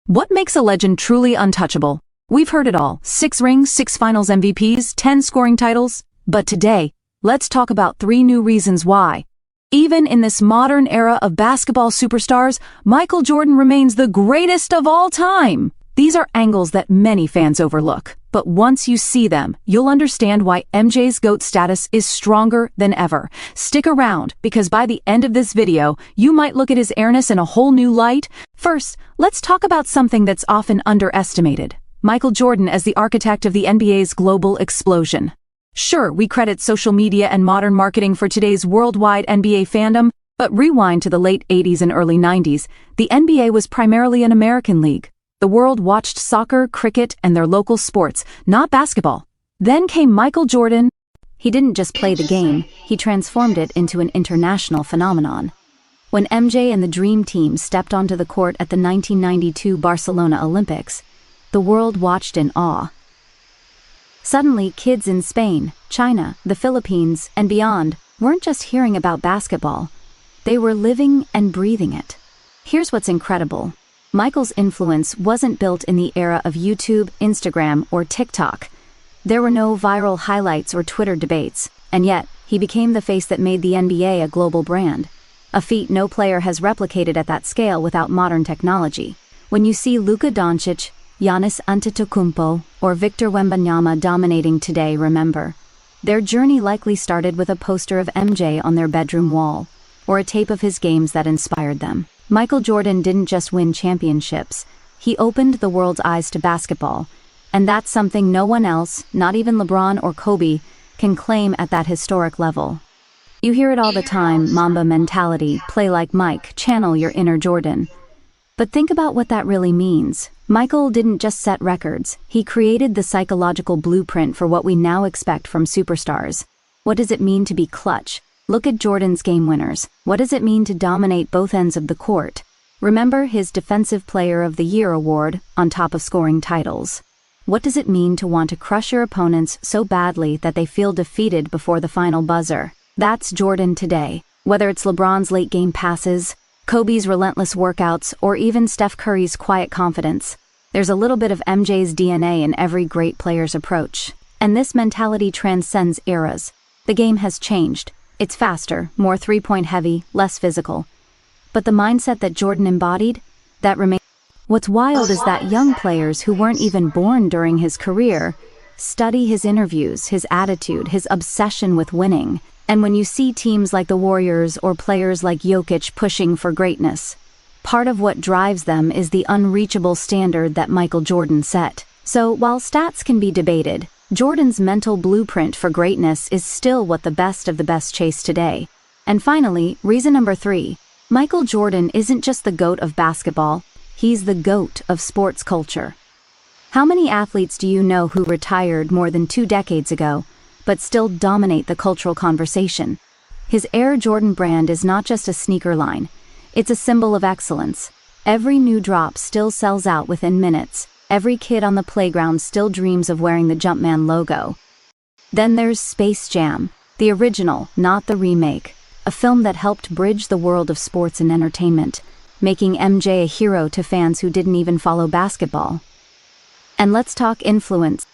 What makes a legend truly untouchable? We've heard it all. 6 rings, 6 finals MVPs, 10 scoring titles. But today, let's talk about 3 new reasons why. Even in this modern era of basketball superstars, Michael Jordan remains the greatest of all time. These are angles that many fans overlook. But once you see them, you'll understand why MJ's GOAT status is stronger than ever. Stick around, because by the end of this video, you might look at his airness in a whole new light. First, let's talk about something that's often underestimated. Michael Jordan as the architect of the NBA's global explosion. Sure, we credit social media and modern marketing for today's worldwide NBA fandom, but rewind to the late 80s and early 90s, the NBA was primarily an American league. The world watched soccer, cricket, and their local sports, not basketball. Then came Michael Jordan. He didn't just play the game, he transformed it into an international phenomenon. When MJ and the Dream Team stepped onto the court at the 1992 Barcelona Olympics, the world watched in awe. Suddenly, kids in Spain, China, the Philippines, and beyond weren't just hearing about basketball. They were living and breathing it. Here's what's incredible. Michael's influence wasn't built in the era of YouTube, Instagram, or TikTok. There were no viral highlights or Twitter debates, and yet, he became the face that made the NBA a global brand. A feat no player has replicated at that scale without modern technology. When you see Luka Doncic, Giannis Antetokounmpo, or Victor Wembanyama dominating today, remember, their journey likely started with a poster of MJ on their bedroom wall, or a tape of his games that inspired them. Michael Jordan didn't just win championships, he opened the world's eyes to basketball, and that's something no one else, not even LeBron or Kobe, can claim at that historic level. You hear it all the time, Mamba mentality, play like Mike, channel your inner Jordan. But think about what that really means. Michael didn't just set records, he created the psychological blueprint for what we now expect from superstars. What does it mean to be clutch? Look at Jordan's game winners. What does it mean to dominate both ends of the court? Remember his Defensive Player of the Year award, on top of scoring titles. What does it mean to want to crush your opponents so badly that they feel defeated before the final buzzer? That's Jordan today. Whether it's LeBron's late-game passes, Kobe's relentless workouts, or even Steph Curry's quiet confidence, there's a little bit of MJ's DNA in every great player's approach. And this mentality transcends eras. The game has changed. It's faster, more three-point heavy, less physical. But the mindset that Jordan embodied, that remains. What's wild is that young players who weren't even born during his career study his interviews, his attitude, his obsession with winning. And when you see teams like the Warriors or players like Jokic pushing for greatness, part of what drives them is the unreachable standard that Michael Jordan set. So while stats can be debated, Jordan's mental blueprint for greatness is still what the best of the best chase today. And finally, reason number 3, Michael Jordan isn't just the GOAT of basketball, he's the GOAT of sports culture. How many athletes do you know who retired more than 2 decades ago, but still dominate the cultural conversation? His Air Jordan brand is not just a sneaker line, it's a symbol of excellence. Every new drop still sells out within minutes. Every kid on the playground still dreams of wearing the Jumpman logo. Then there's Space Jam, the original, not the remake, a film that helped bridge the world of sports and entertainment, making MJ a hero to fans who didn't even follow basketball. And let's talk influence.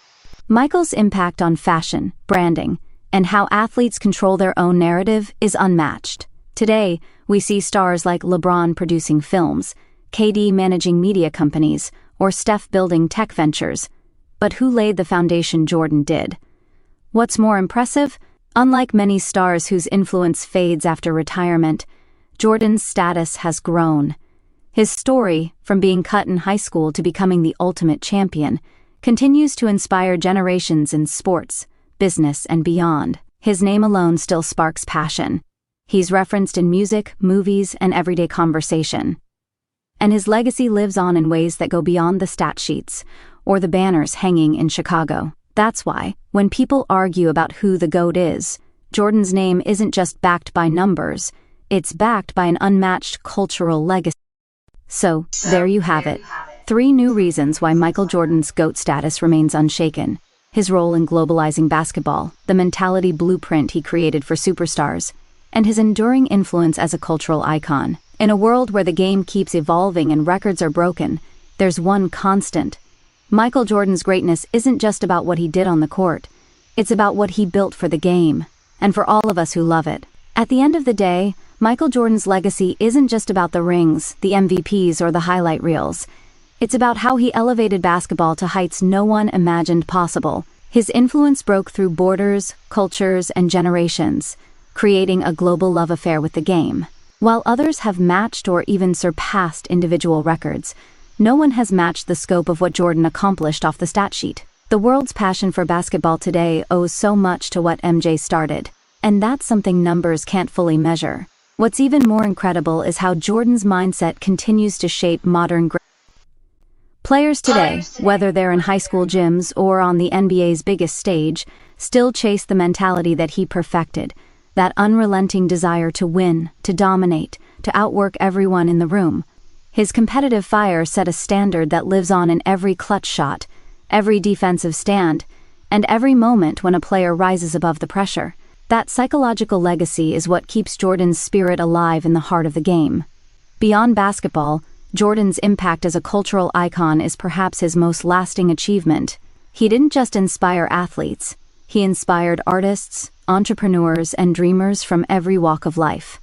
Michael's impact on fashion, branding, and how athletes control their own narrative is unmatched. Today, we see stars like LeBron producing films, KD managing media companies, or Steph building tech ventures. But who laid the foundation Jordan did? What's more impressive? Unlike many stars whose influence fades after retirement, Jordan's status has grown. His story, from being cut in high school to becoming the ultimate champion, continues to inspire generations in sports, business, and beyond. His name alone still sparks passion. He's referenced in music, movies, and everyday conversation. And his legacy lives on in ways that go beyond the stat sheets or the banners hanging in Chicago. That's why, when people argue about who the GOAT is, Jordan's name isn't just backed by numbers, it's backed by an unmatched cultural legacy. So, there you have it. 3 new reasons why Michael Jordan's GOAT status remains unshaken. His role in globalizing basketball, the mentality blueprint he created for superstars, and his enduring influence as a cultural icon. In a world where the game keeps evolving and records are broken, there's one constant. Michael Jordan's greatness isn't just about what he did on the court. It's about what he built for the game, and for all of us who love it. At the end of the day, Michael Jordan's legacy isn't just about the rings, the MVPs, or the highlight reels. It's about how he elevated basketball to heights no one imagined possible. His influence broke through borders, cultures, and generations, creating a global love affair with the game. While others have matched or even surpassed individual records, no one has matched the scope of what Jordan accomplished off the stat sheet. The world's passion for basketball today owes so much to what MJ started, and that's something numbers can't fully measure. What's even more incredible is how Jordan's mindset continues to shape modern players today, whether they're in high school gyms or on the NBA's biggest stage, still chase the mentality that he perfected, that unrelenting desire to win, to dominate, to outwork everyone in the room. His competitive fire set a standard that lives on in every clutch shot, every defensive stand, and every moment when a player rises above the pressure. That psychological legacy is what keeps Jordan's spirit alive in the heart of the game. Beyond basketball, Jordan's impact as a cultural icon is perhaps his most lasting achievement. He didn't just inspire athletes, he inspired artists, entrepreneurs, and dreamers from every walk of life.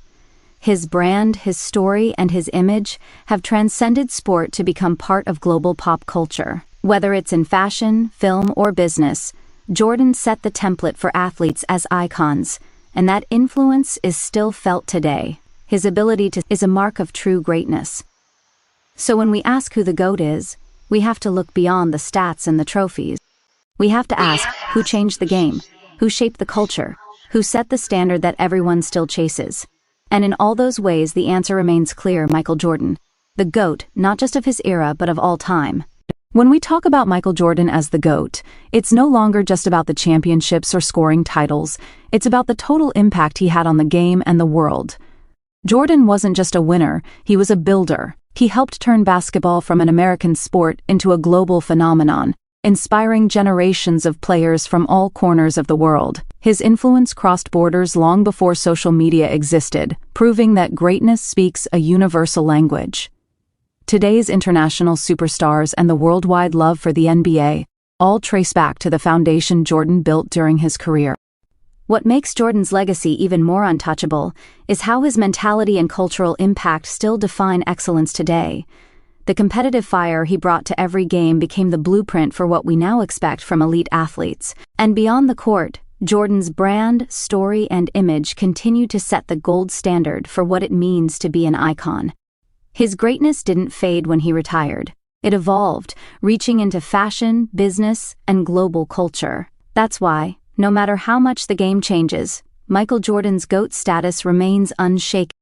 His brand, his story, and his image have transcended sport to become part of global pop culture. Whether it's in fashion, film, or business, Jordan set the template for athletes as icons, and that influence is still felt today. His ability to is a mark of true greatness. So when we ask who the GOAT is, we have to look beyond the stats and the trophies. We have to ask who changed the game, who shaped the culture, who set the standard that everyone still chases. And in all those ways, the answer remains clear: Michael Jordan, the GOAT, not just of his era, but of all time. When we talk about Michael Jordan as the GOAT, it's no longer just about the championships or scoring titles. It's about the total impact he had on the game and the world. Jordan wasn't just a winner, he was a builder. He helped turn basketball from an American sport into a global phenomenon, inspiring generations of players from all corners of the world. His influence crossed borders long before social media existed, proving that greatness speaks a universal language. Today's international superstars and the worldwide love for the NBA all trace back to the foundation Jordan built during his career. What makes Jordan's legacy even more untouchable is how his mentality and cultural impact still define excellence today. The competitive fire he brought to every game became the blueprint for what we now expect from elite athletes. And beyond the court, Jordan's brand, story, and image continue to set the gold standard for what it means to be an icon. His greatness didn't fade when he retired. It evolved, reaching into fashion, business, and global culture. That's why, no matter how much the game changes, Michael Jordan's GOAT status remains unshaken.